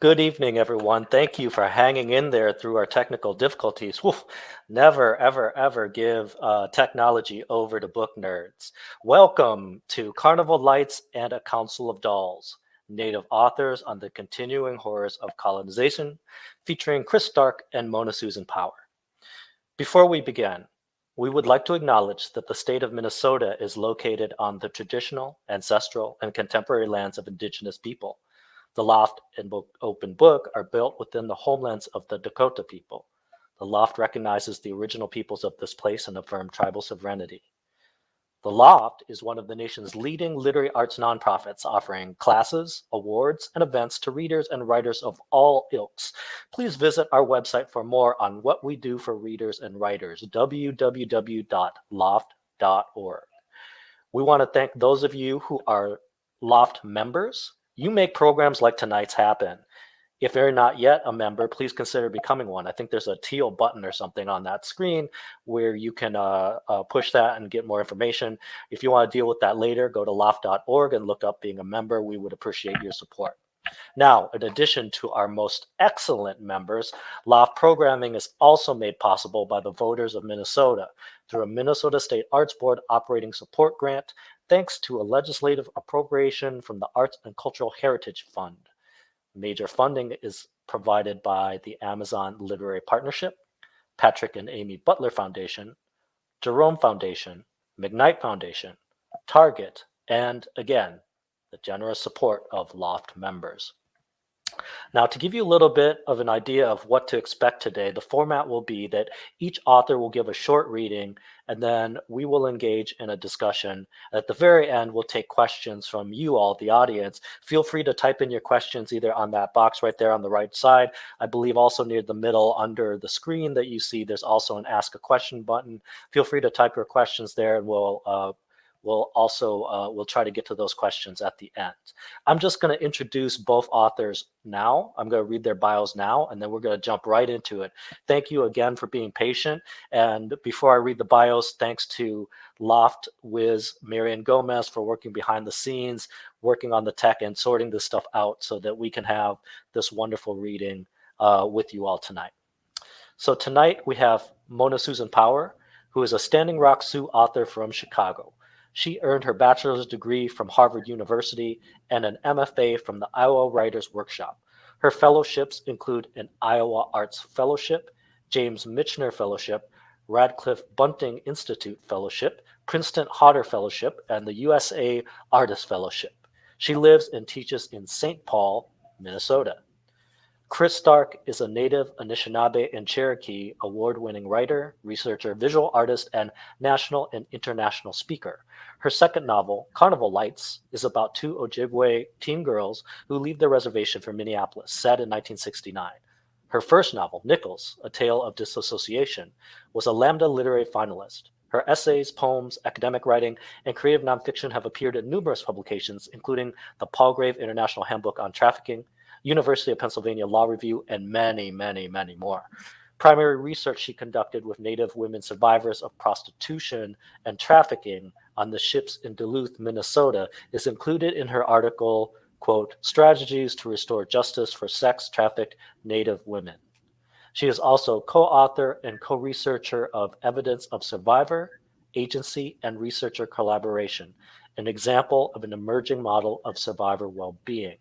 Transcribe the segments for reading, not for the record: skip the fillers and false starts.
Good evening, everyone. Thank you for hanging in there through our technical difficulties. Whew, never, ever, ever give technology over to book nerds. Welcome to Carnival Lights and a Council of Dolls, Native authors on the continuing horrors of colonization, featuring Chris Stark and Mona Susan Power. Before we begin, we would like to acknowledge that the state of Minnesota is located on the traditional, ancestral, and contemporary lands of Indigenous people. The loft and open book are built within the homelands of the Dakota people. The loft recognizes the original peoples of this place and affirms tribal sovereignty. The loft is one of the nation's leading literary arts nonprofits, offering classes, awards, and events to readers and writers of all ilks. Please visit our website for more on what we do for readers and writers, www.loft.org. We want to thank those of you who are Loft members. You make programs like tonight's happen. If you're not yet a member, please consider becoming one. I think there's a teal button or something on that screen where you can push that and get more information. If you want to deal with that later, go to loft.org and look up being a member. We would appreciate your support. Now, in addition to our most excellent members, Loft programming is also made possible by the voters of Minnesota through a Minnesota State Arts Board operating support grant, thanks to a legislative appropriation from the Arts and Cultural Heritage Fund. Major funding is provided by the Amazon Literary Partnership, Patrick and Amy Butler Foundation, Jerome Foundation, McKnight Foundation, Target, and again, the generous support of Loft members. Now, to give you a little bit of an idea of what to expect today, the format will be that each author will give a short reading, and then we will engage in a discussion. At the very end, we'll take questions from you all, the audience. Feel free to type in your questions either on that box right there on the right side. I believe also near the middle under the screen that you see, there's also an Ask a Question button. Feel free to type your questions there, and we'll try to get to those questions at the end. I'm just going to introduce both authors now. I'm going to read their bios now, and then we're going to jump right into it. Thank you again for being patient. And before I read the bios, thanks to Loft Wiz Marian Gomez for working behind the scenes, working on the tech and sorting this stuff out so that we can have this wonderful reading with you all tonight. So tonight we have Mona Susan Power, who is a Standing Rock Sioux author from Chicago. She earned her bachelor's degree from Harvard University and an MFA from the Iowa Writers Workshop. Her fellowships include an Iowa Arts Fellowship, James Michener Fellowship, Radcliffe Bunting Institute Fellowship, Princeton Hodder Fellowship, and the USA Artist Fellowship. She lives and teaches in St. Paul, Minnesota. Chris Stark is a native Anishinaabe and Cherokee award-winning writer, researcher, visual artist, and national and international speaker. Her second novel, Carnival Lights, is about two Ojibwe teen girls who leave their reservation for Minneapolis, set in 1969. Her first novel, Nichols, A Tale of Disassociation, was a Lambda Literary finalist. Her essays, poems, academic writing, and creative nonfiction have appeared in numerous publications, including the Palgrave International Handbook on Trafficking, University of Pennsylvania Law Review, and many, many, many more. Primary research she conducted with Native women survivors of prostitution and trafficking on the ships in Duluth, Minnesota, is included in her article, quote, Strategies to Restore Justice for Sex-Trafficked Native Women. She is also co-author and co-researcher of Evidence of Survivor, Agency, and Researcher Collaboration, an example of an emerging model of survivor well-being.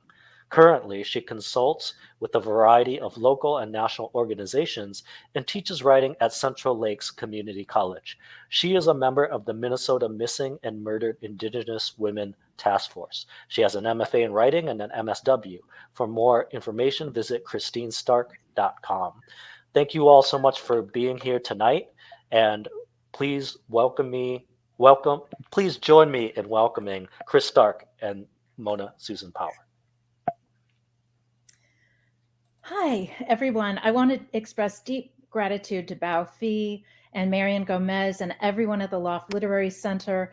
Currently, she consults with a variety of local and national organizations and teaches writing at Central Lakes Community College. She is a member of the Minnesota Missing and Murdered Indigenous Women Task Force. She has an MFA in writing and an MSW. For more information, visit christinestark.com. Thank you all so much for being here tonight, and please please join me in welcoming Chris Stark and Mona Susan Power. Hi, everyone. I want to express deep gratitude to Bao Phi and Marian Gomez and everyone at the Loft Literary Center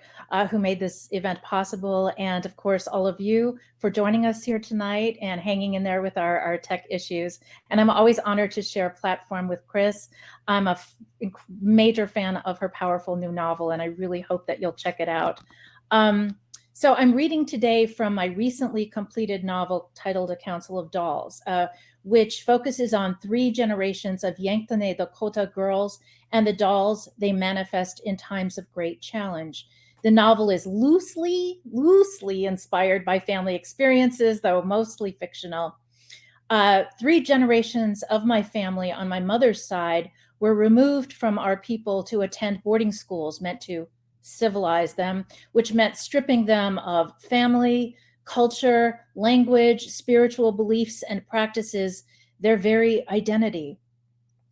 who made this event possible. And of course, all of you for joining us here tonight and hanging in there with our tech issues. And I'm always honored to share a platform with Chris. I'm a major fan of her powerful new novel, and I really hope that you'll check it out. So I'm reading today from my recently completed novel titled A Council of Dolls, which focuses on 3 generations of Yanktonai Dakota girls and the dolls they manifest in times of great challenge. The novel is loosely inspired by family experiences, though mostly fictional. 3 generations of my family on my mother's side were removed from our people to attend boarding schools meant to civilize them, which meant stripping them of family, culture, language, spiritual beliefs, and practices, their very identity.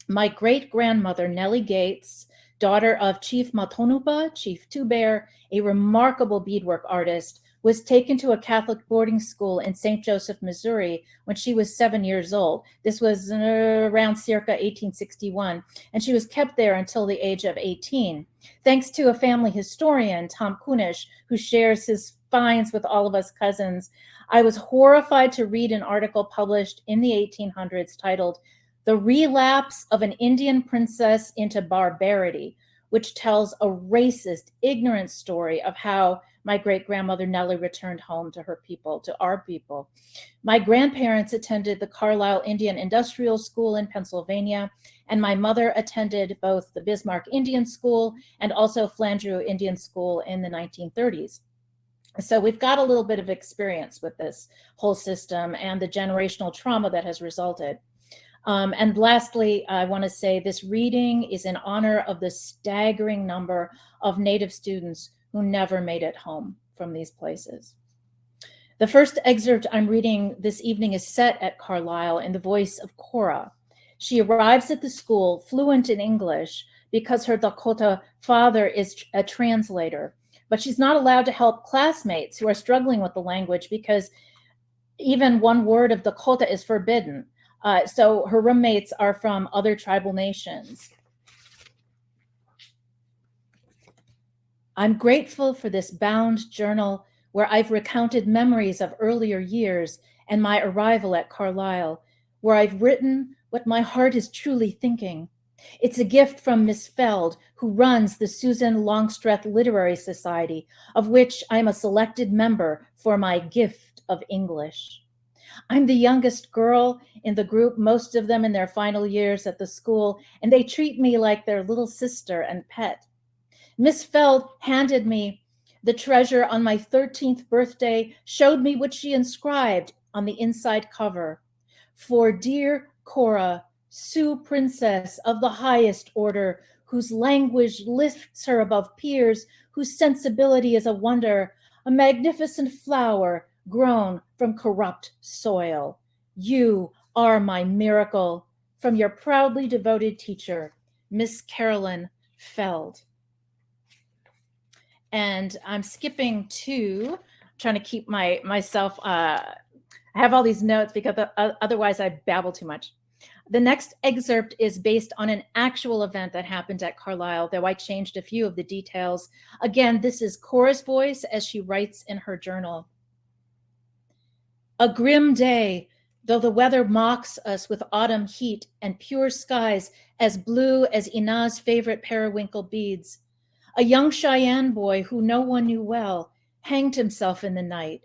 My great-grandmother, Nellie Gates, daughter of Chief Matonupa, Chief Two Bear, a remarkable beadwork artist, was taken to a Catholic boarding school in St. Joseph, Missouri, when she was 7 years old. This was around circa 1861, and she was kept there until the age of 18. Thanks to a family historian, Tom Kunish, who shares his finds with all of us cousins, I was horrified to read an article published in the 1800s titled "The Relapse of an Indian Princess into Barbarity," which tells a racist, ignorant story of how my great-grandmother Nellie returned home to her people, to our people. My grandparents attended the Carlisle Indian Industrial School in Pennsylvania, and my mother attended both the Bismarck Indian School and also Flandreau Indian School in the 1930s. So we've got a little bit of experience with this whole system and the generational trauma that has resulted. And lastly, I want to say this reading is in honor of the staggering number of Native students who never made it home from these places. The first excerpt I'm reading this evening is set at Carlisle in the voice of Cora. She arrives at the school fluent in English because her Dakota father is a translator, but she's not allowed to help classmates who are struggling with the language because even one word of Dakota is forbidden. So her roommates are from other tribal nations. I'm grateful for this bound journal where I've recounted memories of earlier years and my arrival at Carlisle, where I've written what my heart is truly thinking. It's a gift from Miss Feld, who runs the Susan Longstreth Literary Society, of which I'm a selected member for my gift of English. I'm the youngest girl in the group, most of them in their final years at the school, and they treat me like their little sister and pet. Miss Feld handed me the treasure on my 13th birthday, showed me what she inscribed on the inside cover. For dear Cora, Sioux princess of the highest order, whose language lifts her above peers, whose sensibility is a wonder, a magnificent flower grown from corrupt soil. You are my miracle. From your proudly devoted teacher, Miss Carolyn Feld. And I'm skipping to, trying to keep myself, I have all these notes because otherwise I babble too much. The next excerpt is based on an actual event that happened at Carlisle, though I changed a few of the details. Again, this is Cora's voice as she writes in her journal. A grim day, though the weather mocks us with autumn heat and pure skies as blue as Ina's favorite periwinkle beads. A young Cheyenne boy who no one knew well hanged himself in the night.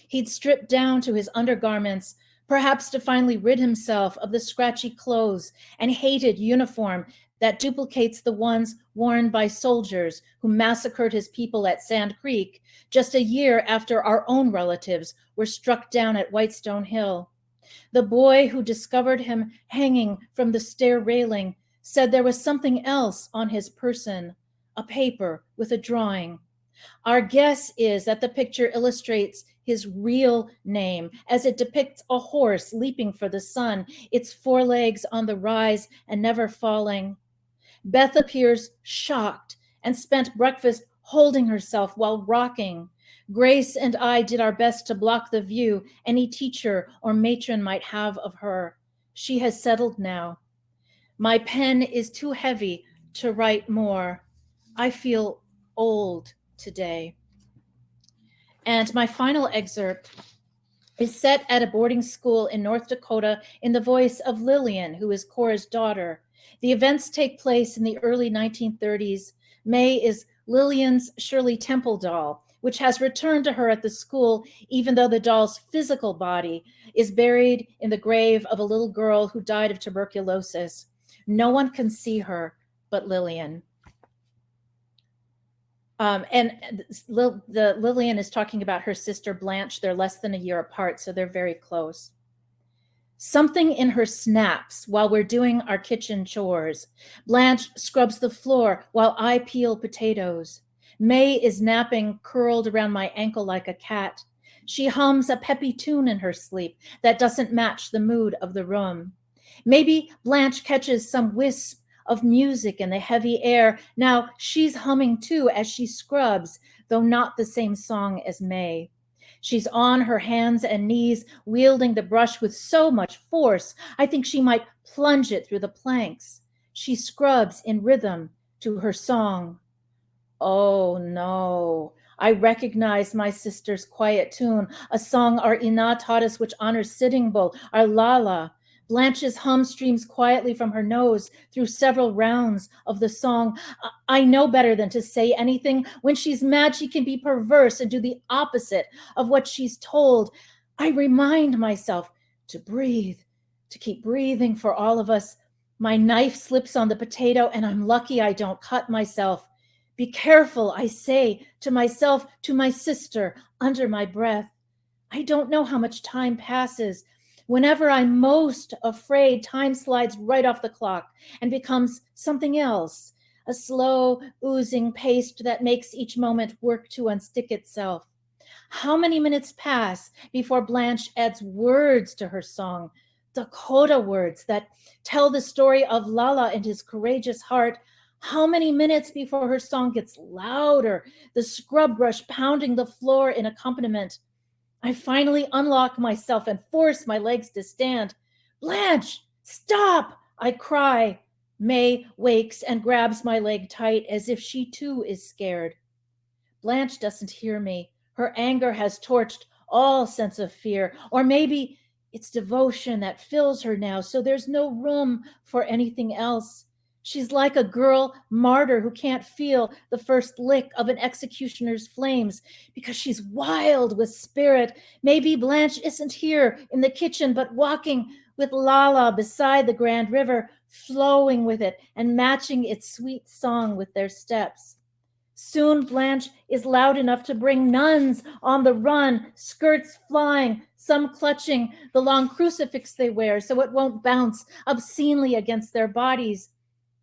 He'd stripped down to his undergarments, perhaps to finally rid himself of the scratchy clothes and hated uniform that duplicates the ones worn by soldiers who massacred his people at Sand Creek just a year after our own relatives were struck down at Whitestone Hill. The boy who discovered him hanging from the stair railing said there was something else on his person, a paper with a drawing. Our guess is that the picture illustrates his real name, as it depicts a horse leaping for the sun, its forelegs on the rise and never falling. Beth appears shocked and spent breakfast holding herself while rocking. Grace and I did our best to block the view any teacher or matron might have of her. She has settled now. My pen is too heavy to write more. I feel old today. And my final excerpt is set at a boarding school in North Dakota in the voice of Lillian, who is Cora's daughter. The events take place in the early 1930s. May is Lillian's Shirley Temple doll, which has returned to her at the school, even though the doll's physical body is buried in the grave of a little girl who died of tuberculosis. No one can see her but Lillian. Lillian is talking about her sister Blanche. They're less than a year apart, so they're very close. Something in her snaps while we're doing our kitchen chores. Blanche scrubs the floor while I peel potatoes. May is napping, curled around my ankle like a cat. She hums a peppy tune in her sleep that doesn't match the mood of the room. Maybe Blanche catches some wisp of music in the heavy air. Now she's humming too as she scrubs, though not the same song as May. She's on her hands and knees, wielding the brush with so much force, I think she might plunge it through the planks. She scrubs in rhythm to her song. Oh no, I recognize my sister's quiet tune, a song our Ina taught us which honors Sitting Bull, our Lala. Blanche's hum streams quietly from her nose through several rounds of the song. I know better than to say anything. When she's mad, she can be perverse and do the opposite of what she's told. I remind myself to breathe, to keep breathing for all of us. My knife slips on the potato, and I'm lucky I don't cut myself. Be careful, I say to myself, to my sister, under my breath. I don't know how much time passes. Whenever I'm most afraid, time slides right off the clock and becomes something else, a slow, oozing paste that makes each moment work to unstick itself. How many minutes pass before Blanche adds words to her song, Dakota words that tell the story of Lala and his courageous heart? How many minutes before her song gets louder, the scrub brush pounding the floor in accompaniment? I finally unlock myself and force my legs to stand. Blanche, stop, I cry. May wakes and grabs my leg tight as if she too is scared. Blanche doesn't hear me. Her anger has torched all sense of fear, or maybe it's devotion that fills her now, so there's no room for anything else. She's like a girl martyr who can't feel the first lick of an executioner's flames because she's wild with spirit. Maybe Blanche isn't here in the kitchen, but walking with Lala beside the Grand River, flowing with it and matching its sweet song with their steps. Soon Blanche is loud enough to bring nuns on the run, skirts flying, some clutching the long crucifix they wear so it won't bounce obscenely against their bodies.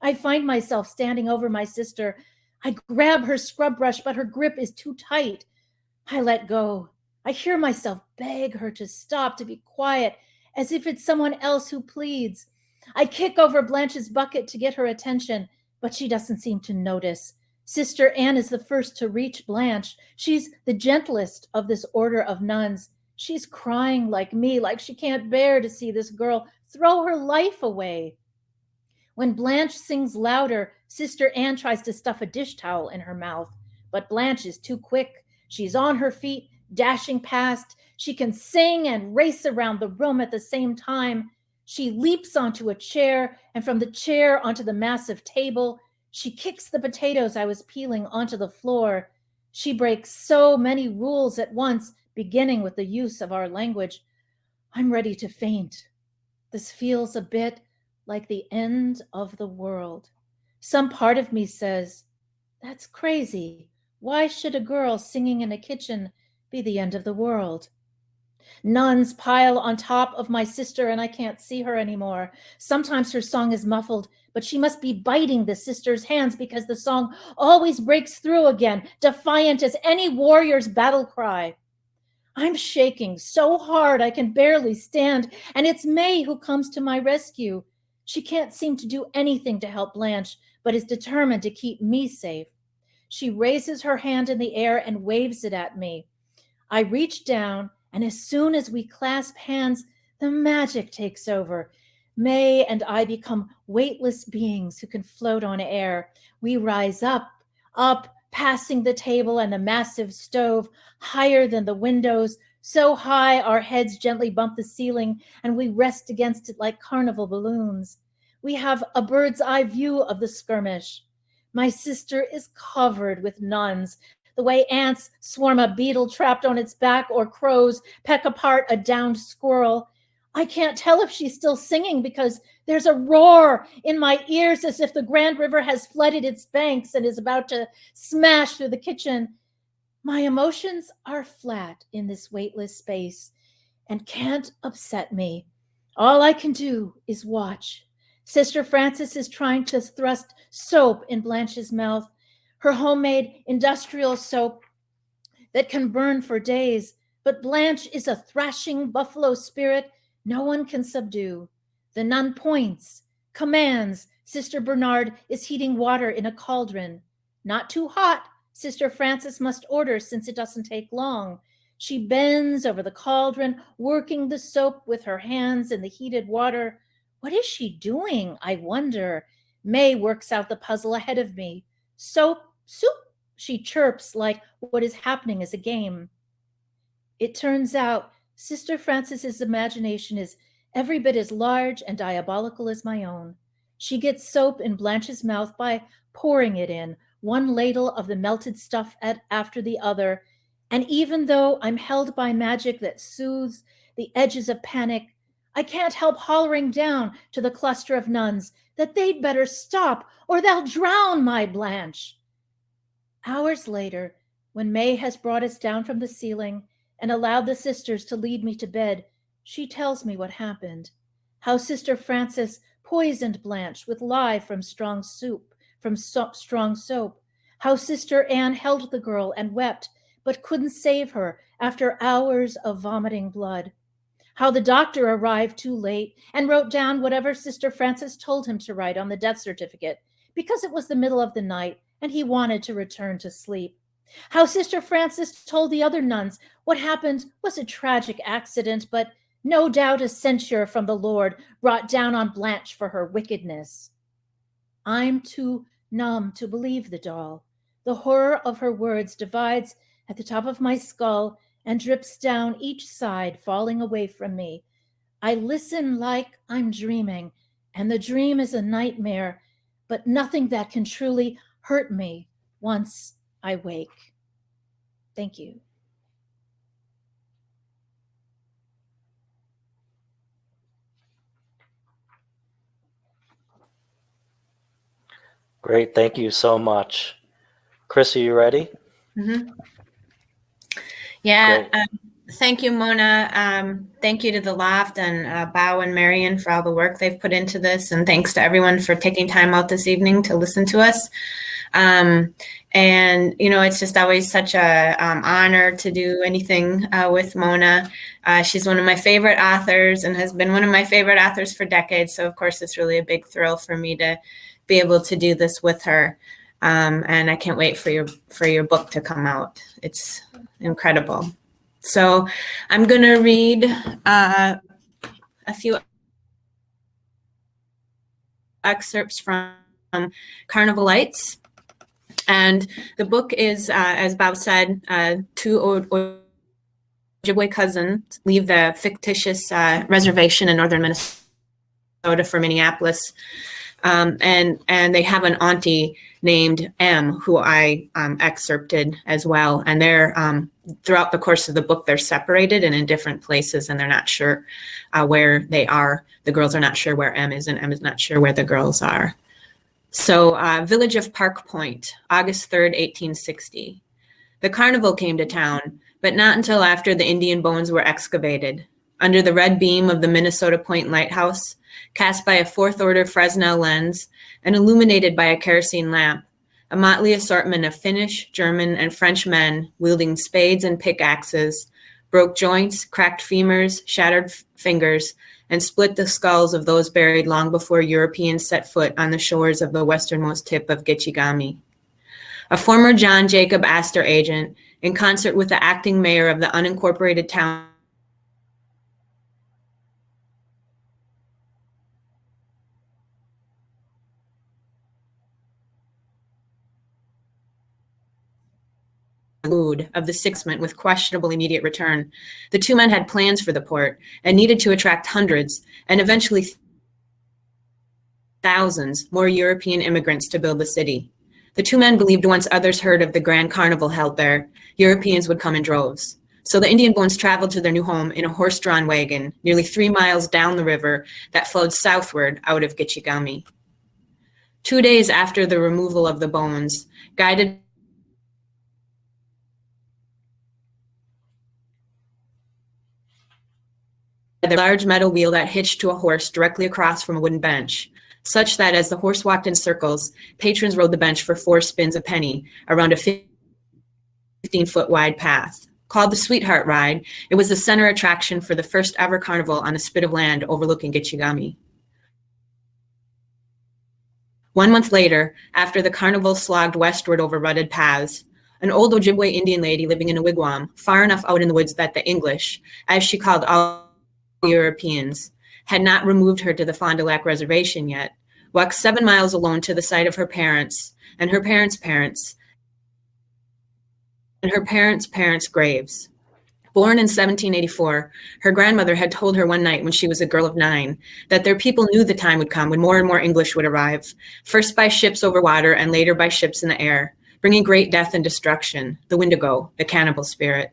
I find myself standing over my sister. I grab her scrub brush, but her grip is too tight. I let go. I hear myself beg her to stop, to be quiet, as if it's someone else who pleads. I kick over Blanche's bucket to get her attention, but she doesn't seem to notice. Sister Anne is the first to reach Blanche. She's the gentlest of this order of nuns. She's crying like me, like she can't bear to see this girl throw her life away. When Blanche sings louder, Sister Anne tries to stuff a dish towel in her mouth, but Blanche is too quick. She's on her feet, dashing past. She can sing and race around the room at the same time. She leaps onto a chair, and from the chair onto the massive table. She kicks the potatoes I was peeling onto the floor. She breaks so many rules at once, beginning with the use of our language. I'm ready to faint. This feels a bit like the end of the world. Some part of me says, that's crazy. Why should a girl singing in a kitchen be the end of the world? Nuns pile on top of my sister and I can't see her anymore. Sometimes her song is muffled, but she must be biting the sister's hands because the song always breaks through again, defiant as any warrior's battle cry. I'm shaking so hard I can barely stand, and it's May who comes to my rescue. She can't seem to do anything to help Blanche, but is determined to keep me safe. She raises her hand in the air and waves it at me. I reach down, and as soon as we clasp hands, the magic takes over. May and I become weightless beings who can float on air. We rise up, passing the table and the massive stove, higher than the windows, so high our heads gently bump the ceiling and we rest against it like carnival balloons. We have a bird's eye view of the skirmish. My sister is covered with nuns. the way ants swarm a beetle trapped on its back or crows peck apart a downed squirrel. I can't tell if she's still singing because there's a roar in my ears as if the Grand River has flooded its banks and is about to smash through the kitchen. My emotions are flat in this weightless space and can't upset me. All I can do is watch. Sister Frances is trying to thrust soap in Blanche's mouth, her homemade industrial soap that can burn for days. But Blanche is a thrashing buffalo spirit no one can subdue. The nun points, commands. Sister Bernard is heating water in a cauldron. Not too hot, Sister Frances must order, since it doesn't take long. She bends over the cauldron, working the soap with her hands in the heated water. What is she doing, I wonder? May works out the puzzle ahead of me. Soap, soup, she chirps like what is happening is a game. It turns out Sister Frances's imagination is every bit as large and diabolical as my own. She gets soap in Blanche's mouth by pouring it in, one ladle of the melted stuff after the other. And even though I'm held by magic that soothes the edges of panic, I can't help hollering down to the cluster of nuns that they'd better stop or they'll drown my Blanche. Hours later, when May has brought us down from the ceiling and allowed the sisters to lead me to bed, she tells me what happened. How Sister Frances poisoned Blanche with lye from strong soap. How Sister Anne held the girl and wept, but couldn't save her after hours of vomiting blood. How the doctor arrived too late and wrote down whatever Sister Frances told him to write on the death certificate, because it was the middle of the night and he wanted to return to sleep. How Sister Frances told the other nuns what happened was a tragic accident, but no doubt a censure from the Lord brought down on Blanche for her wickedness. I'm too numb to believe the doll. The horror of her words divides at the top of my skull and drips down each side, falling away from me. I listen like I'm dreaming, and the dream is a nightmare, but nothing that can truly hurt me once I wake. Thank you. Great, thank you so much. Chris, are you ready? Mm-hmm. Yeah, thank you, Mona. Thank you to the Loft and Bao and Marion for all the work they've put into this. And thanks to everyone for taking time out this evening to listen to us. And, you know, it's just always such a honor to do anything with Mona. She's one of my favorite authors and has been one of my favorite authors for decades. So, of course, it's really a big thrill for me to be able to do this with her. And I can't wait for your book to come out. It's incredible. So I'm going to read a few excerpts from Carnival Lights. And the book is, as Bob said, two Ojibwe cousins leave the fictitious reservation in northern Minnesota for Minneapolis. And they have an auntie named M, who I excerpted as well. And they're throughout the course of the book, they're separated and in different places, and they're not sure where they are. The girls are not sure where M is, and M is not sure where the girls are. So, village of Park Point, August 3rd, 1860. The carnival came to town, but not until after the Indian bones were excavated. Under the red beam of the Minnesota Point Lighthouse, cast by a fourth-order Fresnel lens and illuminated by a kerosene lamp, a motley assortment of Finnish, German, and French men wielding spades and pickaxes broke joints, cracked femurs, shattered fingers, and split the skulls of those buried long before Europeans set foot on the shores of the westernmost tip of Gitchigami. A former John Jacob Astor agent, in concert with the acting mayor of the unincorporated town of the sixment with questionable immediate return. The two men had plans for the port and needed to attract hundreds and eventually thousands more European immigrants to build the city. The two men believed once others heard of the grand carnival held there, Europeans would come in droves. So the Indian bones traveled to their new home in a horse-drawn wagon, nearly 3 miles down the river that flowed southward out of Gitchigami. 2 days after the removal of the bones, guided by the large metal wheel that hitched to a horse directly across from a wooden bench, such that as the horse walked in circles, patrons rode the bench for 4 spins a penny around a 15-foot wide path. Called the Sweetheart Ride, it was the center attraction for the first ever carnival on a spit of land overlooking Gitchigami. 1 month later, after the carnival slogged westward over rutted paths, an old Ojibwe Indian lady living in a wigwam far enough out in the woods that the English, as she called all Europeans, had not removed her to the Fond du Lac reservation yet, walked 7 miles alone to the site of her parents and her parents' parents and her parents' graves. Born in 1784, her grandmother had told her one night when she was a girl of 9 that their people knew the time would come when more and more English would arrive, first by ships over water and later by ships in the air, bringing great death and destruction, the Wendigo, the cannibal spirit.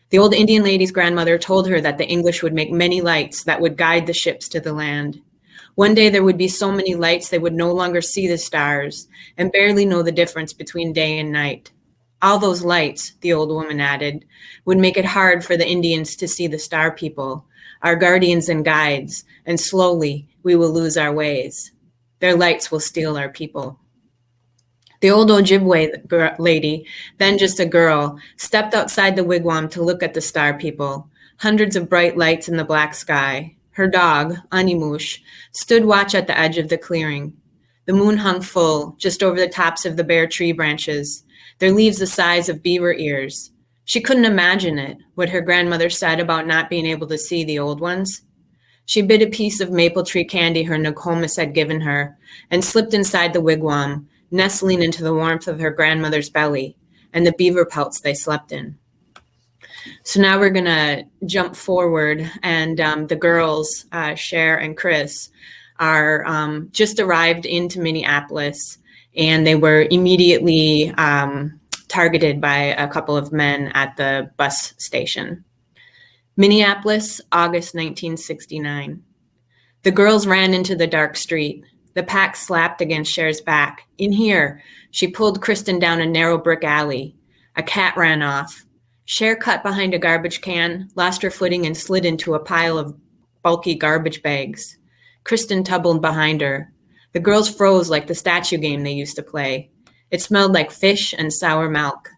The old Indian lady's grandmother told her that the English would make many lights that would guide the ships to the land. One day there would be so many lights they would no longer see the stars and barely know the difference between day and night. All those lights, the old woman added, would make it hard for the Indians to see the star people, our guardians and guides, and slowly we will lose our ways. Their lights will steal our people. The old Ojibwe lady, then just a girl, stepped outside the wigwam to look at the star people, hundreds of bright lights in the black sky. Her dog, Animush, stood watch at the edge of the clearing. The moon hung full, just over the tops of the bare tree branches, their leaves the size of beaver ears. She couldn't imagine it, what her grandmother said about not being able to see the old ones. She bit a piece of maple tree candy her Nokomis had given her and slipped inside the wigwam, nestling into the warmth of her grandmother's belly and the beaver pelts they slept in. So now we're gonna jump forward, and the girls, Cher and Chris, are just arrived into Minneapolis, and they were immediately targeted by a couple of men at the bus station. Minneapolis, August 1969. The girls ran into the dark street. The pack slapped against Cher's back. In here, she pulled Kristen down a narrow brick alley. A cat ran off. Cher cut behind a garbage can, lost her footing, and slid into a pile of bulky garbage bags. Kristen tumbled behind her. The girls froze like the statue game they used to play. It smelled like fish and sour milk.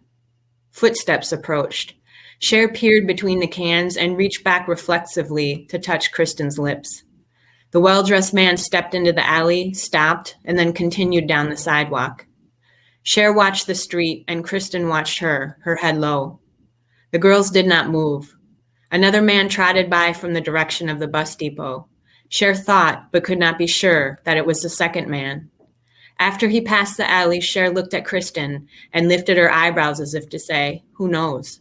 Footsteps approached. Cher peered between the cans and reached back reflexively to touch Kristen's lips. The well-dressed man stepped into the alley, stopped, and then continued down the sidewalk. Cher watched the street, and Kristen watched her, her head low. The girls did not move. Another man trotted by from the direction of the bus depot. Cher thought, but could not be sure, that it was the second man. After he passed the alley, Cher looked at Kristen and lifted her eyebrows as if to say, "Who knows?"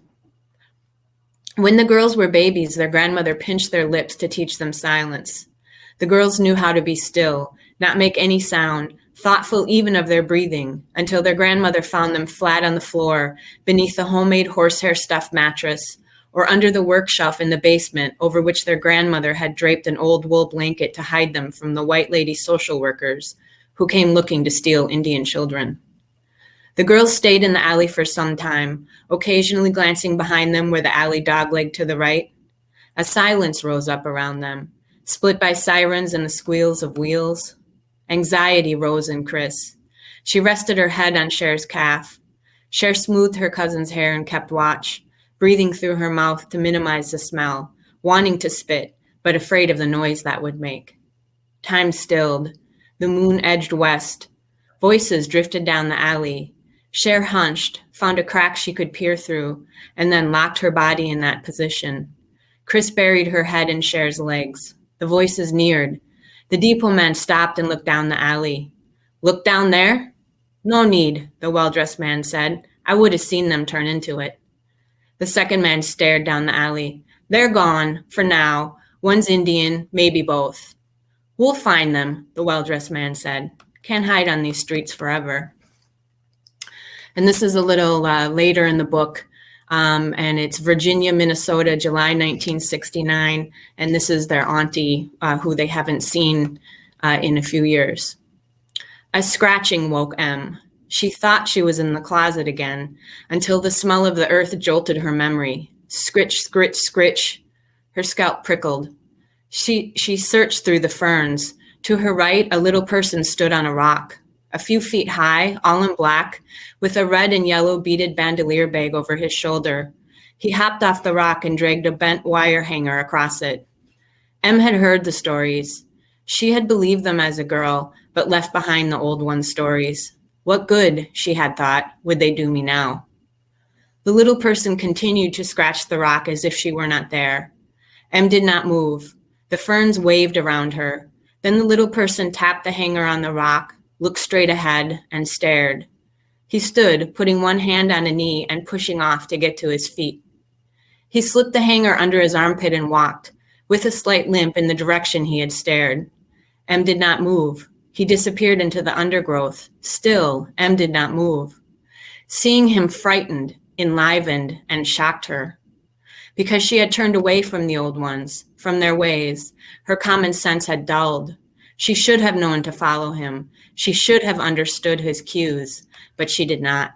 When the girls were babies, their grandmother pinched their lips to teach them silence. The girls knew how to be still, not make any sound, thoughtful even of their breathing, until their grandmother found them flat on the floor, beneath the homemade horsehair stuffed mattress, or under the work shelf in the basement over which their grandmother had draped an old wool blanket to hide them from the white lady social workers who came looking to steal Indian children. The girls stayed in the alley for some time, occasionally glancing behind them where the alley doglegged to the right. A silence rose up around them, split by sirens and the squeals of wheels. Anxiety rose in Chris. She rested her head on Cher's calf. Cher smoothed her cousin's hair and kept watch, breathing through her mouth to minimize the smell, wanting to spit, but afraid of the noise that would make. Time stilled. The moon edged west. Voices drifted down the alley. Cher hunched, found a crack she could peer through, and then locked her body in that position. Chris buried her head in Cher's legs. The voices neared. The depot man stopped and looked down the alley. "Look down there?" "No need," the well-dressed man said. "I would have seen them turn into it." The second man stared down the alley. "They're gone, for now. One's Indian, maybe both." "We'll find them," the well-dressed man said. "Can't hide on these streets forever." And this is a little later in the book. And it's Virginia, Minnesota, July 1969. And this is their auntie, who they haven't seen in a few years. A scratching woke Em. She thought she was in the closet again until the smell of the earth jolted her memory. Scritch, scritch, scritch. Her scalp prickled. She searched through the ferns. To her right, a little person stood on a rock, a few feet high, all in black, with a red and yellow beaded bandolier bag over his shoulder. He hopped off the rock and dragged a bent wire hanger across it. Em had heard the stories. She had believed them as a girl, but left behind the old one's stories. What good, she had thought, would they do me now? The little person continued to scratch the rock as if she were not there. Em did not move. The ferns waved around her. Then the little person tapped the hanger on the rock, looked straight ahead, and stared. He stood, putting one hand on a knee and pushing off to get to his feet. He slipped the hanger under his armpit and walked, with a slight limp in the direction he had stared. Em did not move. He disappeared into the undergrowth. Still, Em did not move. Seeing him frightened, enlivened, and shocked her. Because she had turned away from the old ones, from their ways, her common sense had dulled. She should have known to follow him. She should have understood his cues, but she did not.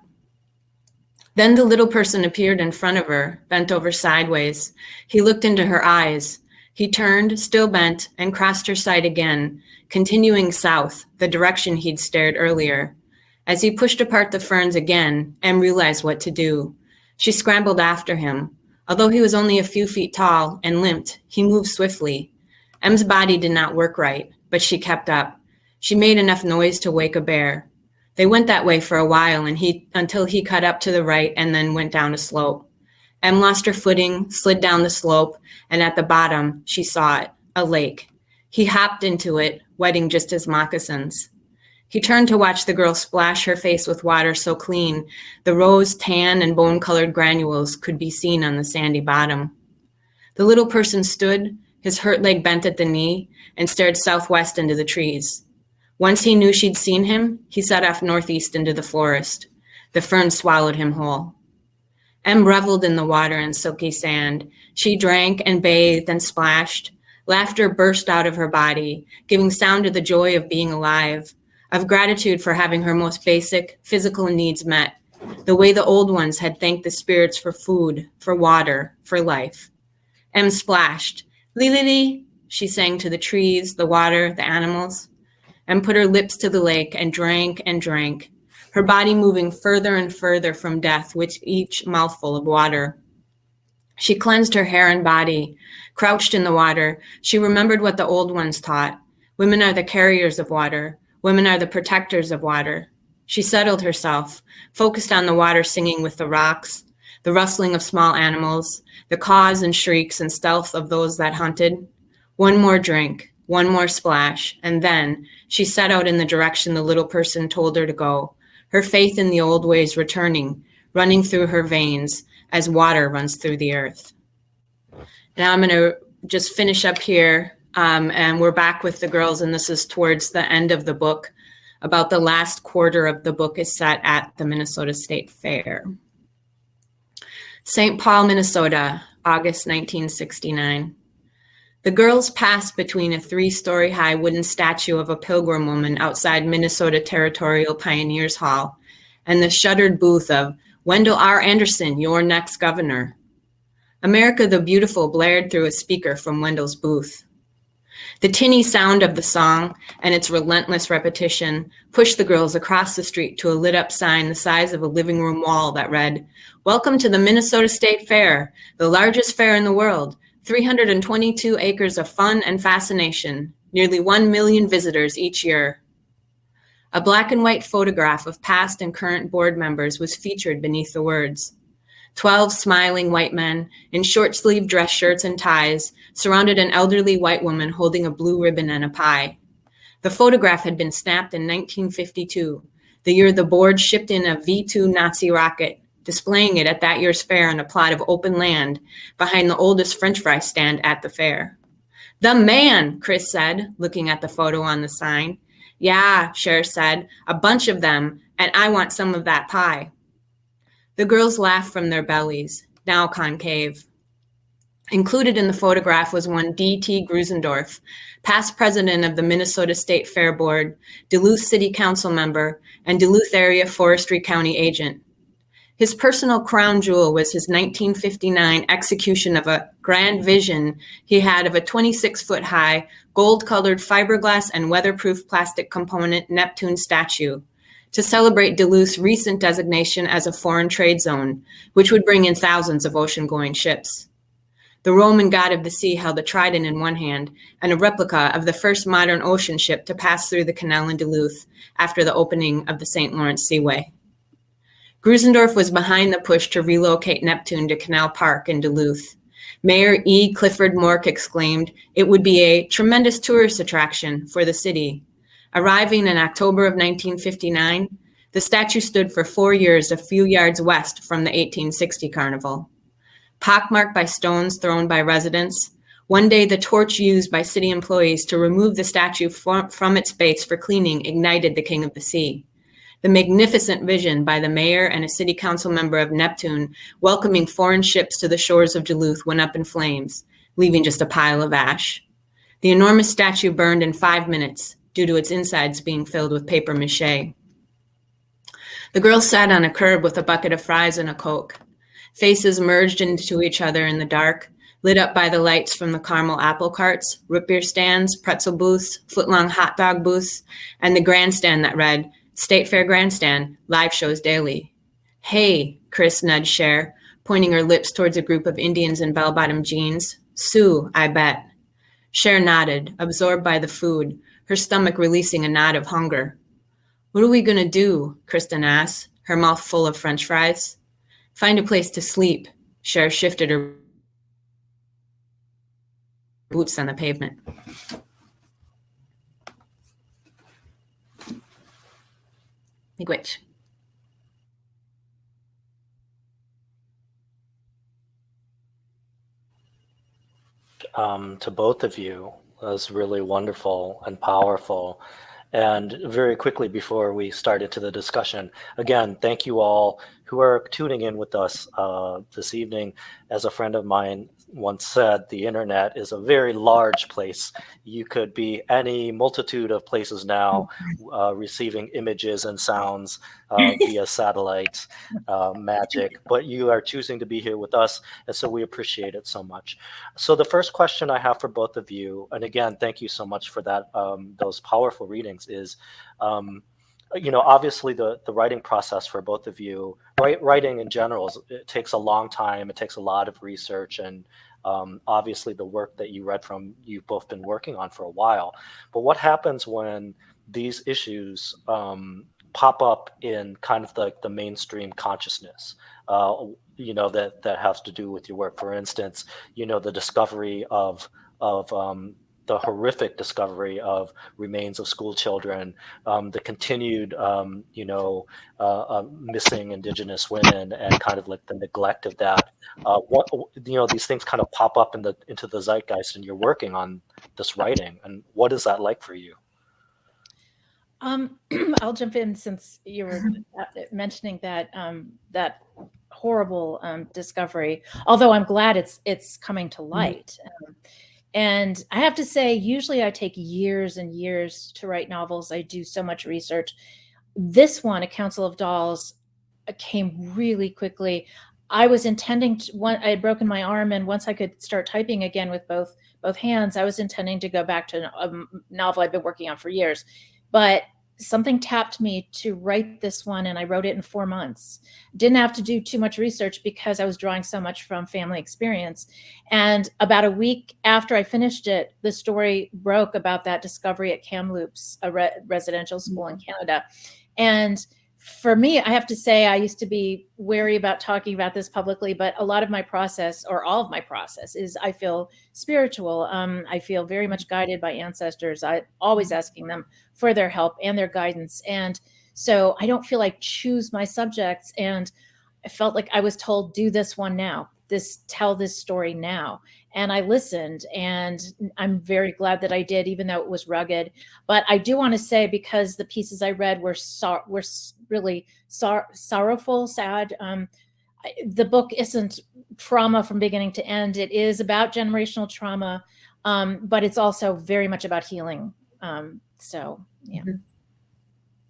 Then the little person appeared in front of her, bent over sideways. He looked into her eyes. He turned, still bent, and crossed her sight again, continuing south, the direction he'd stared earlier. As he pushed apart the ferns again, Em realized what to do. She scrambled after him. Although he was only a few feet tall and limped, he moved swiftly. Em's body did not work right, but she kept up. She made enough noise to wake a bear. They went that way for a while until he cut up to the right and then went down a slope. Em lost her footing, slid down the slope, and at the bottom, she saw it, a lake. He hopped into it, wetting just his moccasins. He turned to watch the girl splash her face with water so clean, the rose, tan, and bone-colored granules could be seen on the sandy bottom. The little person stood, his hurt leg bent at the knee, and stared southwest into the trees. Once he knew she'd seen him, he set off northeast into the forest. The ferns swallowed him whole. Em reveled in the water and silky sand. She drank and bathed and splashed. Laughter burst out of her body, giving sound to the joy of being alive, of gratitude for having her most basic physical needs met, the way the old ones had thanked the spirits for food, for water, for life. Em splashed. Li-li-li, she sang to the trees, the water, the animals. Em put her lips to the lake and drank, her body moving further and further from death with each mouthful of water. She cleansed her hair and body. Crouched in the water, she remembered what the old ones taught. Women are the carriers of water. Women are the protectors of water. She settled herself, focused on the water singing with the rocks, the rustling of small animals, the caws and shrieks and stealth of those that hunted. One more drink, one more splash, and then she set out in the direction the little person told her to go, her faith in the old ways returning, running through her veins as water runs through the earth. Now I'm going to just finish up here, and we're back with the girls, and this is towards the end of the book. About the last quarter of the book is set at the Minnesota State Fair. St. Paul, Minnesota, August 1969. The girls passed between a 3-story high wooden statue of a Pilgrim woman outside Minnesota Territorial Pioneers Hall and the shuttered booth of Wendell R. Anderson, your next governor. America the Beautiful blared through a speaker from Wendell's booth. The tinny sound of the song and its relentless repetition pushed the girls across the street to a lit-up sign the size of a living room wall that read, "Welcome to the Minnesota State Fair, the largest fair in the world. 322 acres of fun and fascination, nearly 1 million visitors each year." A black and white photograph of past and current board members was featured beneath the words. 12 smiling white men in short-sleeved dress shirts and ties surrounded an elderly white woman holding a blue ribbon and a pie. The photograph had been snapped in 1952, the year the board shipped in a V-2 Nazi rocket, displaying it at that year's fair on a plot of open land behind the oldest French fry stand at the fair. "The man," Chris said, looking at the photo on the sign. "Yeah," Cher said, "a bunch of them, and I want some of that pie." The girls laughed from their bellies, now concave. Included in the photograph was one D.T. Grusendorf, past president of the Minnesota State Fair Board, Duluth City Council member, and Duluth Area Forestry County agent. His personal crown jewel was his 1959 execution of a grand vision he had of a 26-foot-high, gold-colored fiberglass and weatherproof plastic component Neptune statue to celebrate Duluth's recent designation as a foreign trade zone, which would bring in thousands of ocean-going ships. The Roman god of the sea held a trident in one hand and a replica of the first modern ocean ship to pass through the canal in Duluth after the opening of the St. Lawrence Seaway. Grusendorf was behind the push to relocate Neptune to Canal Park in Duluth. Mayor E. Clifford Mork exclaimed it would be a tremendous tourist attraction for the city. Arriving in October of 1959, the statue stood for 4 years a few yards west from the 1860 carnival. Pockmarked by stones thrown by residents, one day the torch used by city employees to remove the statue from its base for cleaning ignited the King of the Sea. The magnificent vision by the mayor and a city council member of Neptune welcoming foreign ships to the shores of Duluth went up in flames, leaving just a pile of ash. The enormous statue burned in 5 minutes due to its insides being filled with paper mache. The girls sat on a curb with a bucket of fries and a Coke. Faces merged into each other in the dark, lit up by the lights from the caramel apple carts, root beer stands, pretzel booths, foot-long hot dog booths, and the grandstand that read, State Fair Grandstand, live shows daily. Hey, Chris nudged Cher, pointing her lips towards a group of Indians in bell-bottom jeans. Sue, I bet. Cher nodded, absorbed by the food, her stomach releasing a nod of hunger. What are we going to do? Kristen asked, her mouth full of French fries. Find a place to sleep. Cher shifted her boots on the pavement. Miigwech. To both of you, that was really wonderful and powerful. And very quickly before we start into the discussion, again, thank you all who are tuning in with us this evening. As a friend of mine once said, the internet is a very large place. You could be any multitude of places now receiving images and sounds via satellite magic, but you are choosing to be here with us, and so we appreciate it so much. So the first question I have for both of you, and again, thank you so much for that, those powerful readings, is obviously the writing process for both of you, writing in general, it takes a long time, it takes a lot of research, and obviously the work that you read from, you've both been working on for a while. But what happens when these issues pop up in kind of like the mainstream consciousness, that has to do with your work? For instance, the discovery of the horrific discovery of remains of school children, the continued, missing Indigenous women, and kind of like the neglect of that. These things kind of pop up into the zeitgeist, and you're working on this writing. And what is that like for you? I'll jump in since you were mentioning that that horrible discovery. Although I'm glad it's coming to light. And I have to say, usually I take years and years to write novels. I do so much research. This one, A Council of Dolls, came really quickly. I was intending to, I had broken my arm, and once I could start typing again with both hands, I was intending to go back to a novel I've been working on for years. But something tapped me to write this one, and I wrote it in 4 months. Didn't have to do too much research because I was drawing so much from family experience. And about a week after I finished it, the story broke about that discovery at Kamloops, a residential school in Canada. And for me, I have to say, I used to be wary about talking about this publicly, but a lot of my process, or all of my process, is I feel spiritual. I feel very much guided by ancestors. I always asking them for their help and their guidance. And so I don't feel like choose my subjects. And I felt like I was told, do this one now, tell this story now. And I listened, and I'm very glad that I did, even though it was rugged. But I do want to say, because the pieces I read were really sorrowful, sad. The book isn't trauma from beginning to end. It is about generational trauma, but it's also very much about healing. So, yeah.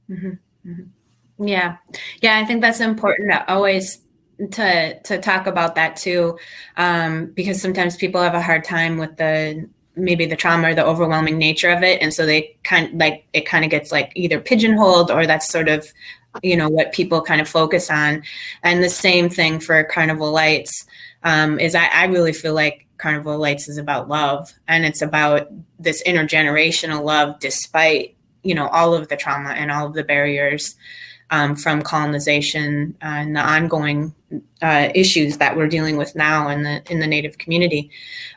Mm-hmm. Mm-hmm. Yeah. Yeah, I think that's important to always to talk about that too, because sometimes people have a hard time with maybe the trauma or the overwhelming nature of it, and so they it kind of gets like either pigeonholed, or that's sort of, you know, what people kind of focus on. And the same thing for Carnival Lights, is I really feel like Carnival Lights is about love, and it's about this intergenerational love despite, you know, all of the trauma and all of the barriers, from colonization and the ongoing issues that we're dealing with now in the Native community.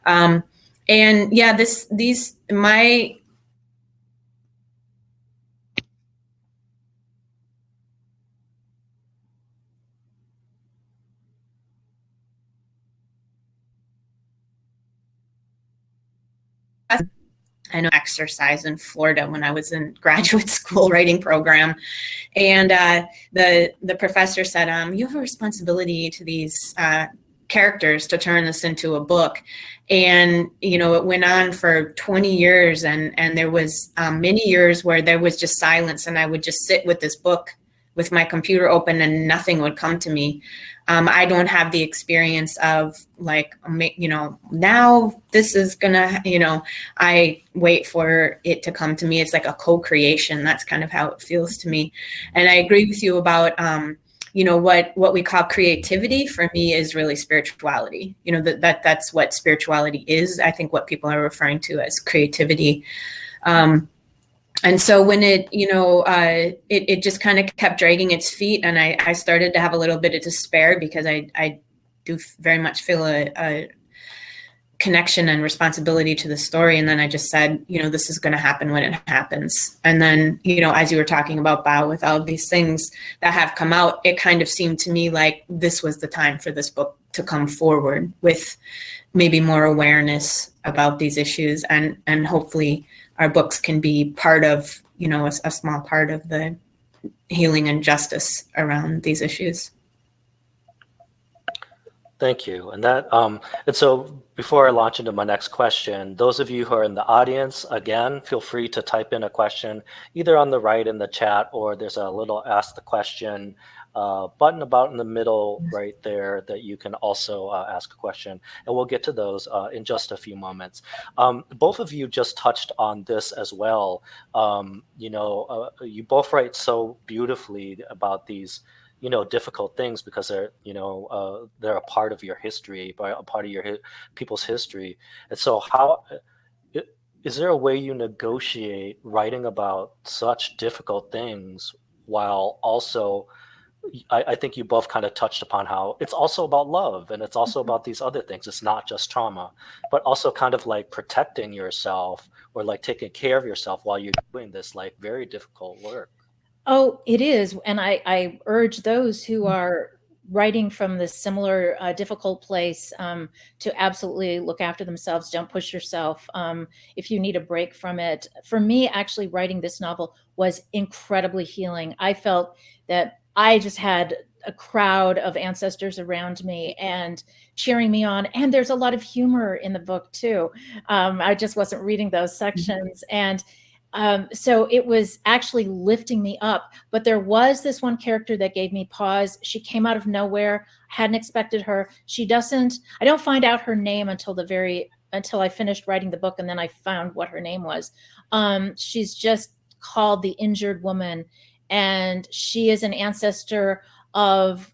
And yeah, my I know exercise in Florida when I was in graduate school writing program. And the professor said, you have a responsibility to these characters to turn this into a book. And, you know, it went on for 20 years, and there was many years where there was just silence, and I would just sit with this book with my computer open and nothing would come to me. I don't have the experience of like, you know, now this is gonna, you know, I wait for it to come to me. It's like a co-creation. That's kind of how it feels to me. And I agree with you about, you know, what we call creativity for me is really spirituality. You know, that's what spirituality is. I think what people are referring to as creativity. And so when it, you know, it just kind of kept dragging its feet, and I started to have a little bit of despair, because I do very much feel a connection and responsibility to the story. And then I just said, you know, this is going to happen when it happens. And then, you know, as you were talking about, Bao, with all of these things that have come out, it kind of seemed to me like this was the time for this book to come forward with maybe more awareness about these issues, and hopefully our books can be part of, you know, a small part of the healing and justice around these issues. Thank you. And that, and so before I launch into my next question, those of you who are in the audience, again, feel free to type in a question either on the right in the chat, or there's a little ask the question button about in the middle right there that you can also ask a question, and we'll get to those in just a few moments. Both of you just touched on this as well. You know, you both write so beautifully about these, you know, difficult things, because they're, you know, they're a part of your history, a part of your people's history. And so how is there a way you negotiate writing about such difficult things while also, I think you both kind of touched upon how it's also about love, and it's also about these other things. It's not just trauma, but also kind of like protecting yourself, or like taking care of yourself while you're doing this like very difficult work. Oh, it is. And I urge those who are writing from this similar difficult place to absolutely look after themselves. Don't push yourself if you need a break from it. For me, actually, writing this novel was incredibly healing. I felt that I just had a crowd of ancestors around me and cheering me on. And there's a lot of humor in the book, too. I just wasn't reading those sections. And so it was actually lifting me up. But there was this one character that gave me pause. She came out of nowhere. I hadn't expected her. I don't find out her name until I finished writing the book, and then I found what her name was. She's just called the Injured Woman, and she is an ancestor of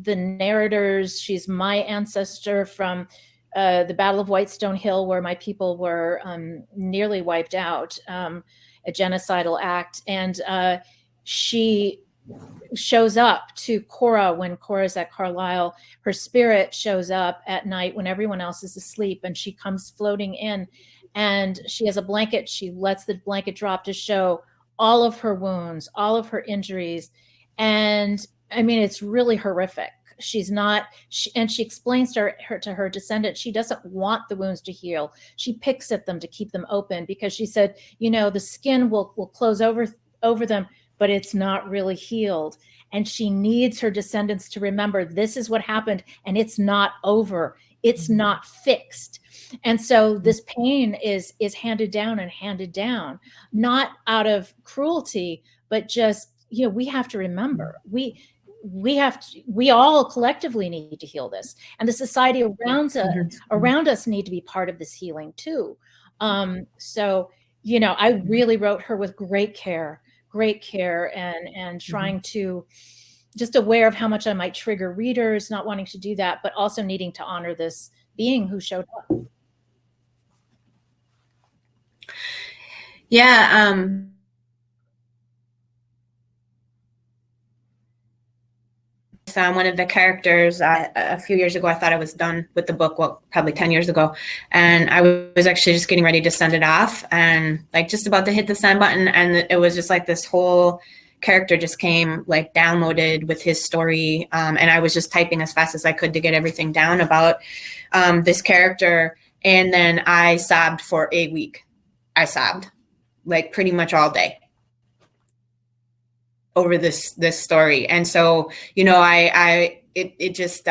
the narrators. She's my ancestor from the Battle of Whitestone Hill, where my people were nearly wiped out, a genocidal act. And she shows up to Cora when Cora's at Carlisle. Her spirit shows up at night when everyone else is asleep, and she comes floating in, and she has a blanket. She lets the blanket drop to show all of her wounds, all of her injuries. And I mean, it's really horrific. She's not, and she explains to her descendant, she doesn't want the wounds to heal. She picks at them to keep them open, because she said, you know, the skin will close over them, but it's not really healed. And she needs her descendants to remember this is what happened, and it's not over. It's not fixed. And so this pain is handed down and handed down, not out of cruelty, but just, we have to remember. We all collectively need to heal this, and the society around us need to be part of this healing too. So I really wrote her with great care, and trying to just aware of how much I might trigger readers, not wanting to do that, but also needing to honor this being who showed up. Yeah. One of the characters a few years ago, I thought I was done with the book, well, probably 10 years ago. And I was actually just getting ready to send it off and like just about to hit the send button. And it was just like this whole character just came like downloaded with his story. And I was just typing as fast as I could to get everything down about this character. And then I sobbed for a week. I sobbed like pretty much all day over this story. And so, it's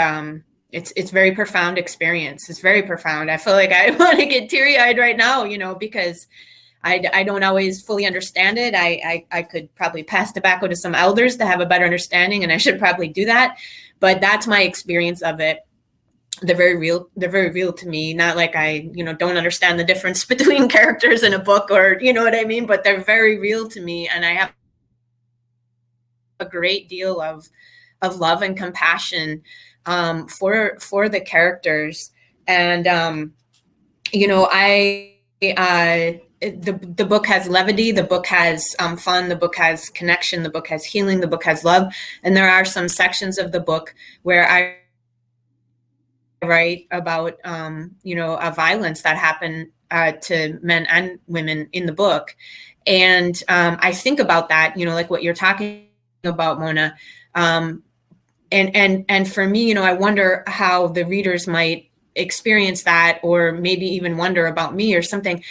very profound experience. It's very profound. I feel like I want to get teary-eyed right now, because I don't always fully understand it. I could probably pass tobacco to some elders to have a better understanding, and I should probably do that. But that's my experience of it. They're very real to me. Not like I, don't understand the difference between characters in a book, or, you know what I mean? But they're very real to me. And I have a great deal of love and compassion for the characters. And, the book has levity, the book has fun, the book has connection, the book has healing, the book has love. And there are some sections of the book where I write about, a violence that happened to men and women in the book. And I think about that, like what you're talking about, Mona. And for me, I wonder how the readers might experience that, or maybe even wonder about me or something.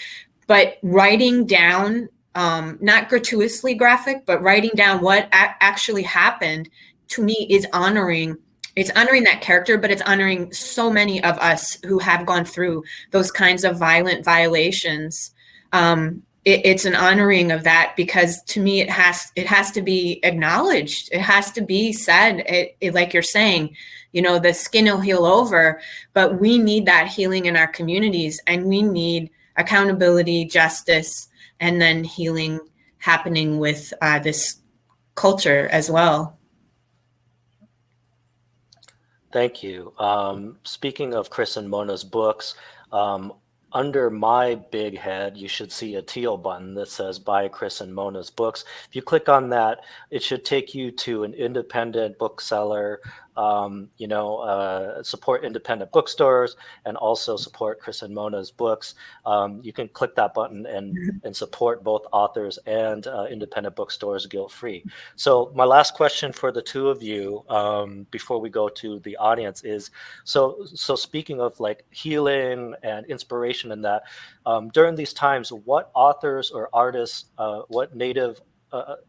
But writing down, not gratuitously graphic, but writing down what actually happened to me is honoring. It's honoring that character, but it's honoring so many of us who have gone through those kinds of violent violations. It's an honoring of that, because to me, it has to be acknowledged. It has to be said. Like you're saying, the skin will heal over, but we need that healing in our communities, and we need accountability, justice, and then healing happening with this culture as well. Thank you. Speaking of Chris and Mona's books, under my big head, you should see a teal button that says Buy Chris and Mona's Books. If you click on that, it should take you to an independent bookseller. Support independent bookstores and also support Chris and Mona's books. You can click that button and support both authors and independent bookstores guilt-free. So my last question for the two of you before we go to the audience is, so speaking of like healing and inspiration and that, during these times, what authors or artists, what Native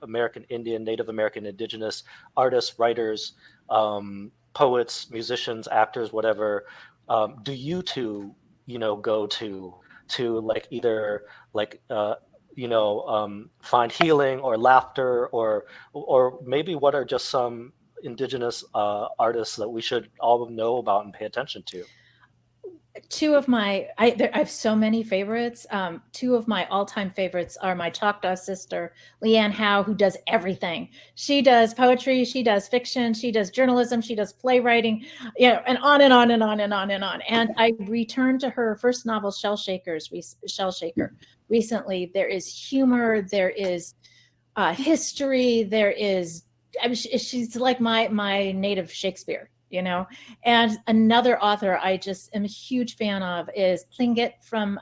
American Indian, Native American Indigenous artists, writers, poets, musicians, actors, whatever, do you two, go to like either like, find healing or laughter, or maybe what are just some Indigenous artists that we should all know about and pay attention to? Two of my, I have so many favorites. Two of my all-time favorites are my Choctaw sister, Leanne Howe, who does everything. She does poetry, she does fiction, she does journalism, she does playwriting, and on and on and on and on and on. And I returned to her first novel, Shell Shaker, recently. There is humor, there is history, there is, she's like my native Shakespeare. And another author I just am a huge fan of is Tlingit from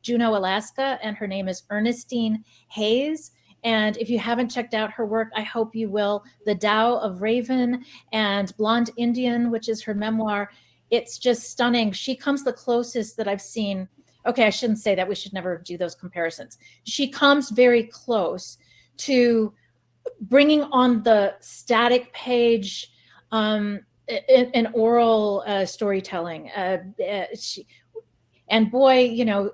Juneau, Alaska, and her name is Ernestine Hayes. And if you haven't checked out her work, I hope you will. The Tao of Raven and Blonde Indian, which is her memoir, it's just stunning. She comes the closest that I've seen. Okay, I shouldn't say that. We should never do those comparisons. She comes very close to bringing on the static page in oral storytelling. And boy, you know,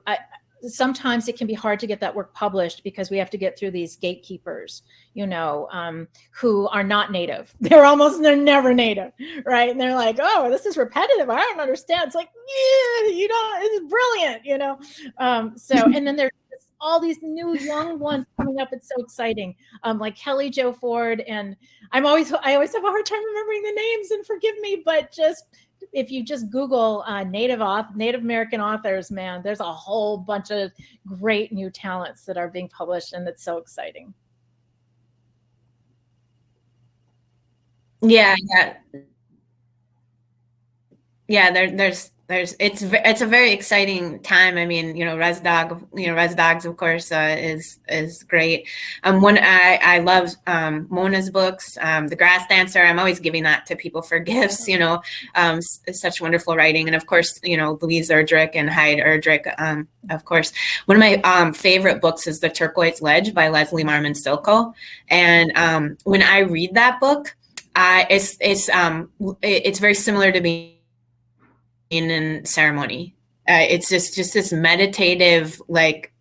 sometimes it can be hard to get that work published because we have to get through these gatekeepers, you know, who are not native. They're never native, right? And they're like, oh, this is repetitive. I don't understand. It's like, yeah, you don't, it's brilliant, you know? And then there's all these new young ones coming up. It's so exciting. Like Kelly Jo Ford. And I always have a hard time remembering the names, and forgive me, but just, if you just Google Native American authors, man, there's a whole bunch of great new talents that are being published, and it's so exciting. Yeah. It's a very exciting time. I mean, you know, Res Dogs, of course, is great. One I love Mona's books, The Grass Dancer. I'm always giving that to people for gifts. You know, such wonderful writing, and of course, you know, Louise Erdrich and Hyde Erdrich. Of course, one of my favorite books is The Turquoise Ledge by Leslie Marmon Stilko, and when I read that book, it's very similar to me in ceremony. It's just this meditative, like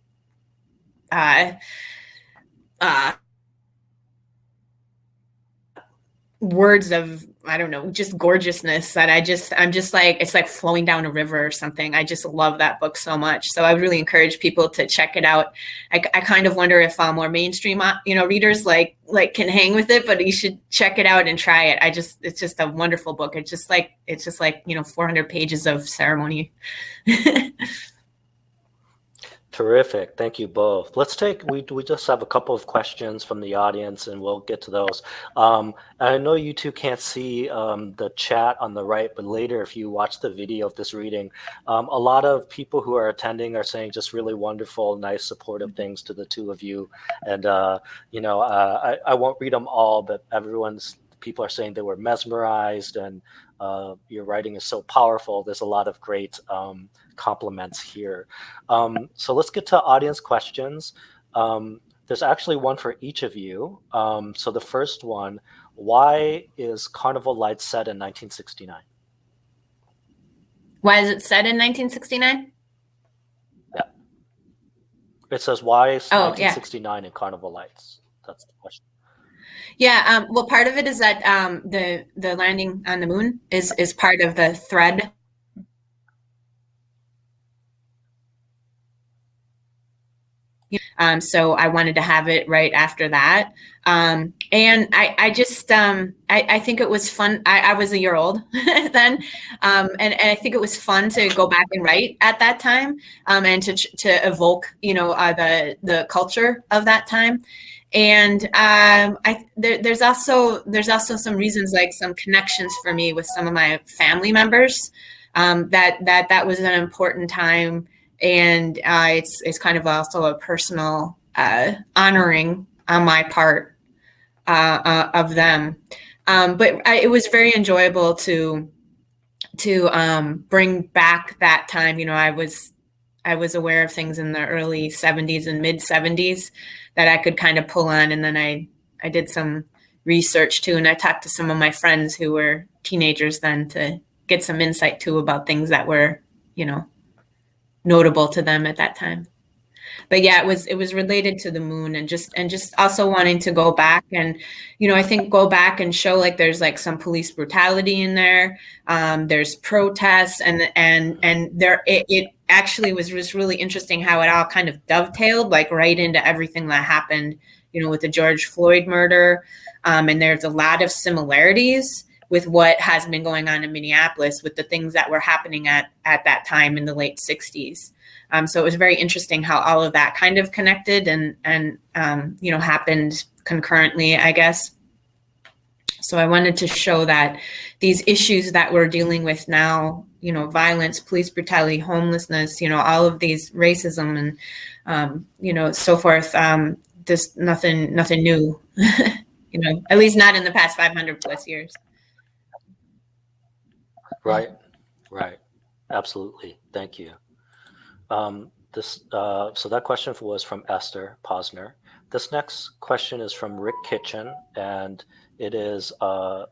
words of, I don't know, just gorgeousness that I'm just like, it's like flowing down a river or something. I just love that book so much. So I would really encourage people to check it out. I kind of wonder if more mainstream, you know, readers like can hang with it, but you should check it out and try it. It's just a wonderful book. It's just like, you know, 400 pages of ceremony. Terrific. Thank you both. We just have a couple of questions from the audience, and we'll get to those. I know you two can't see the chat on the right, but later, if you watch the video of this reading, a lot of people who are attending are saying just really wonderful, nice, supportive things to the two of you. And, you know, I won't read them all, but people are saying they were mesmerized, and your writing is so powerful. There's a lot of great compliments here. So let's get to audience questions. There's actually one for each of you. So the first one, why is Carnival Lights set in 1969? Why is it set in 1969? Yeah. It says, why is Oh, 1969 in Carnival Lights? That's the question. Yeah, well, part of it is that the landing on the moon is part of the thread. So I wanted to have it right after that. And I just, I think it was fun. I was a year old then. And I think it was fun to go back and write at that time, and to evoke, you know, the culture of that time. And there's also some reasons, like some connections for me with some of my family members, that was an important time. And it's kind of also a personal honoring on my part of them. But it was very enjoyable to bring back that time. You know, I was aware of things in the early 70s and mid 70s that I could kind of pull on. And then I did some research too. And I talked to some of my friends who were teenagers then to get some insight too about things that were, you know, notable to them at that time. But yeah, it was related to the moon, and just also wanting to go back and, you know, I think go back and show like there's like some police brutality in there. There's protests, and there it actually was really interesting how it all kind of dovetailed like right into everything that happened, you know, with the George Floyd murder. And there's a lot of similarities with what has been going on in Minneapolis with the things that were happening at that time in the late 60s. So it was very interesting how all of that kind of connected and you know, happened concurrently, I guess. So I wanted to show that these issues that we're dealing with now, you know, violence, police brutality, homelessness, you know, all of these, racism and, you know, so forth, just nothing new, you know, at least not in the past 500 plus years. Right. Absolutely. Thank you. So that question was from Esther Posner. This next question is from Rick Kitchen, and it is,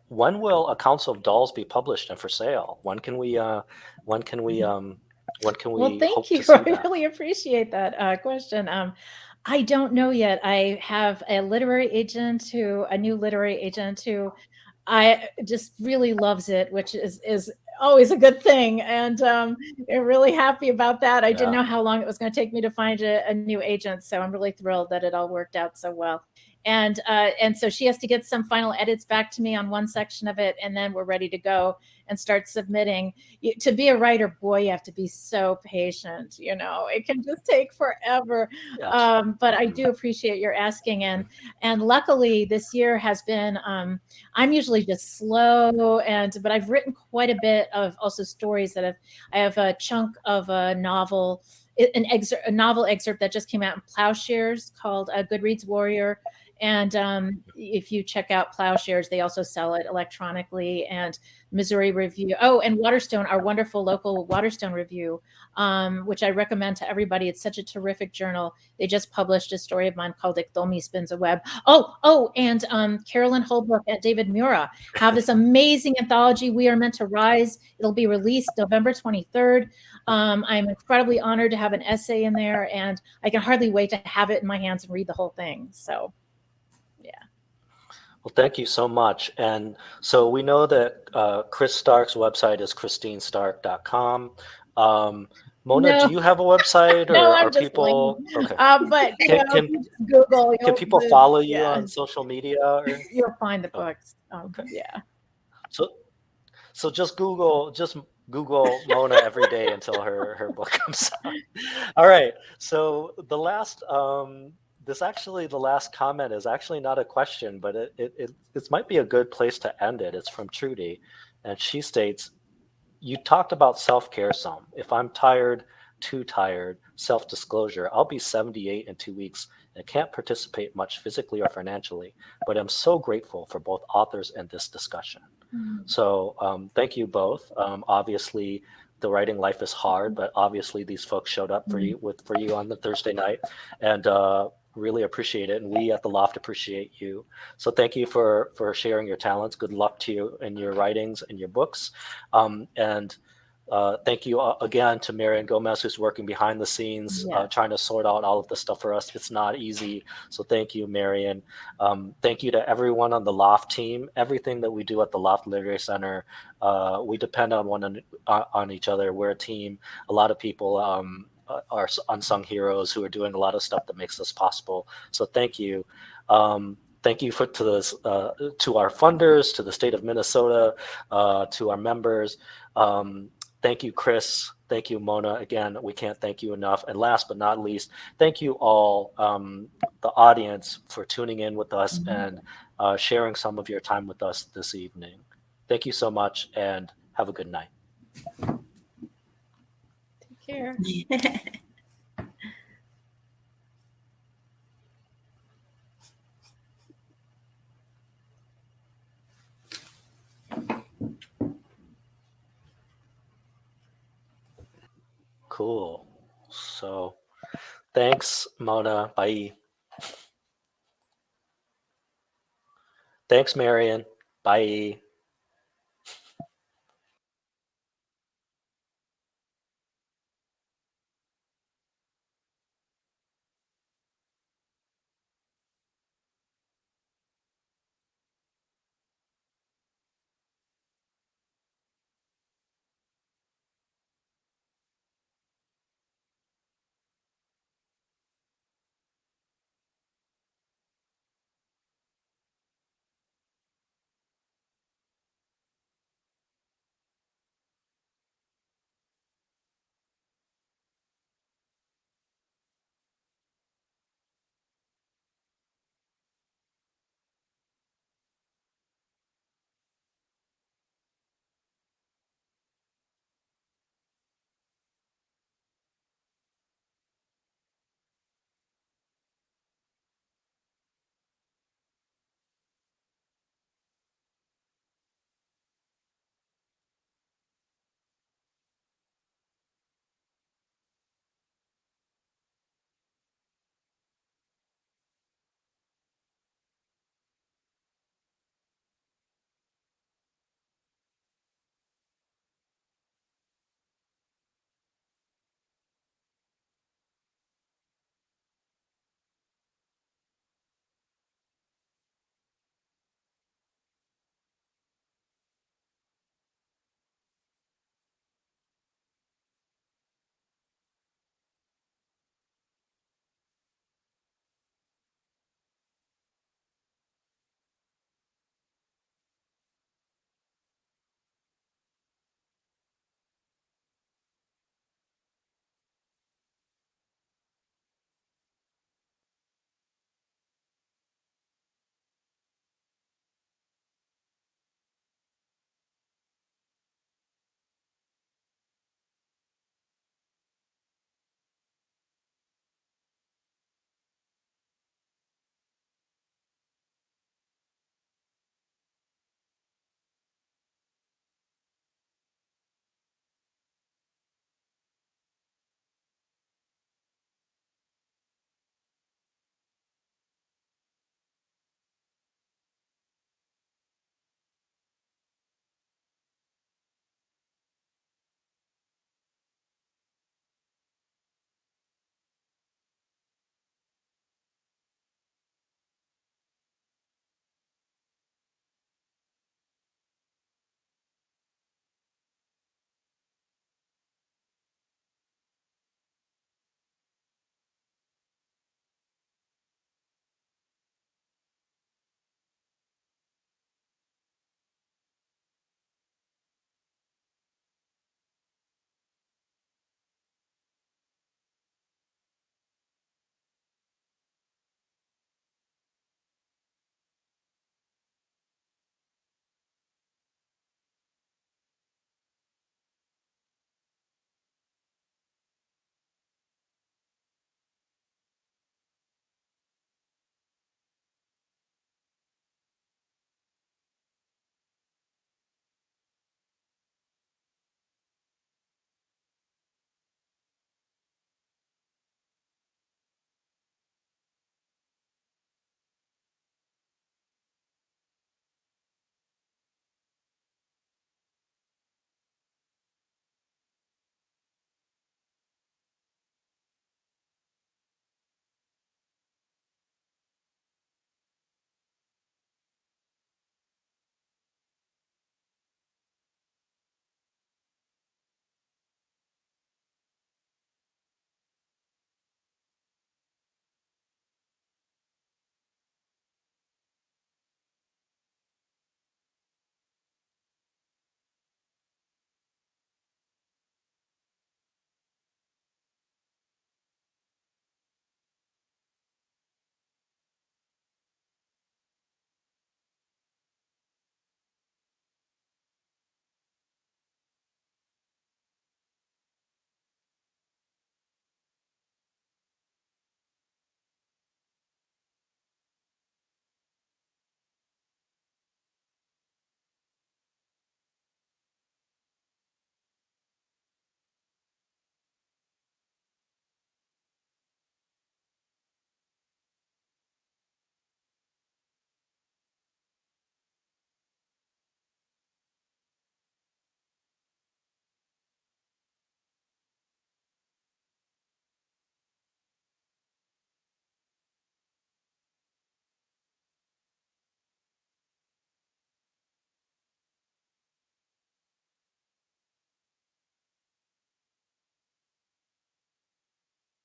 when will Accounts of Dolls be published and for sale? When can we when can we Well, thank hope to you. see I that? really appreciate that question. I don't know yet. I have a new literary agent who I just really loves it, which is always a good thing, and I'm really happy about that. I didn't Yeah. know how long it was going to take me to find a new agent, so I'm really thrilled that it all worked out so well. And so she has to get some final edits back to me on one section of it, and then we're ready to go and start submitting. To be a writer, boy, you have to be so patient. It can just take forever. Yes. But I do appreciate your asking, and luckily this year has been. I'm usually just slow, but I've written quite a bit of also stories I have a chunk of a novel, a novel excerpt that just came out in Plowshares called Goodreads Warrior. And if you check out Plowshares, they also sell it electronically. And Missouri Review. Oh, and Waterstone, our wonderful local Waterstone Review, which I recommend to everybody. It's such a terrific journal. They just published a story of mine called Iktomi Spins a Web. And Carolyn Holbrook and David Mura have this amazing anthology, We Are Meant to Rise. It'll be released November 23rd. I'm incredibly honored to have an essay in there, and I can hardly wait to have it in my hands and read the whole thing. So, yeah. Well, thank you so much. And so we know that Chris Stark's website is christinestark.com. Mona, do No, you have a website, no, or are I'm just lame. people okay? But Can if you just Google, people follow you yeah, on social media, or you'll find the oh, books. okay. Yeah. So just Google Mona every day until her book comes out. All right. So the last comment is actually not a question, but it might be a good place to end it. It's from Trudy, and she states, "You talked about self-care some. If I'm tired, too tired, self-disclosure, I'll be 78 in 2 weeks and can't participate much physically or financially, but I'm so grateful for both authors and this discussion." So thank you both. Obviously, the writing life is hard, but obviously these folks showed up for you on the Thursday night, and really appreciate it. And we at the Loft appreciate you. So thank you for sharing your talents. Good luck to you in your writings and your books. And thank you again to Marian Gomez, who's working behind the scenes, Yeah. trying to sort out all of this stuff for us. It's not easy. So thank you, Marian. Thank you to everyone on the Loft team. Everything that we do at the Loft Literary Center, we depend on each other. We're a team. A lot of people are unsung heroes who are doing a lot of stuff that makes this possible. So thank you. Thank you to our funders, to the state of Minnesota, to our members. Thank you, Chris. Thank you, Mona. Again, we can't thank you enough. And last but not least, thank you all, the audience, for tuning in with us and sharing some of your time with us this evening. Thank you so much, and have a good night. Take care. Cool. So thanks, Mona. Bye. Thanks, Marian. Bye.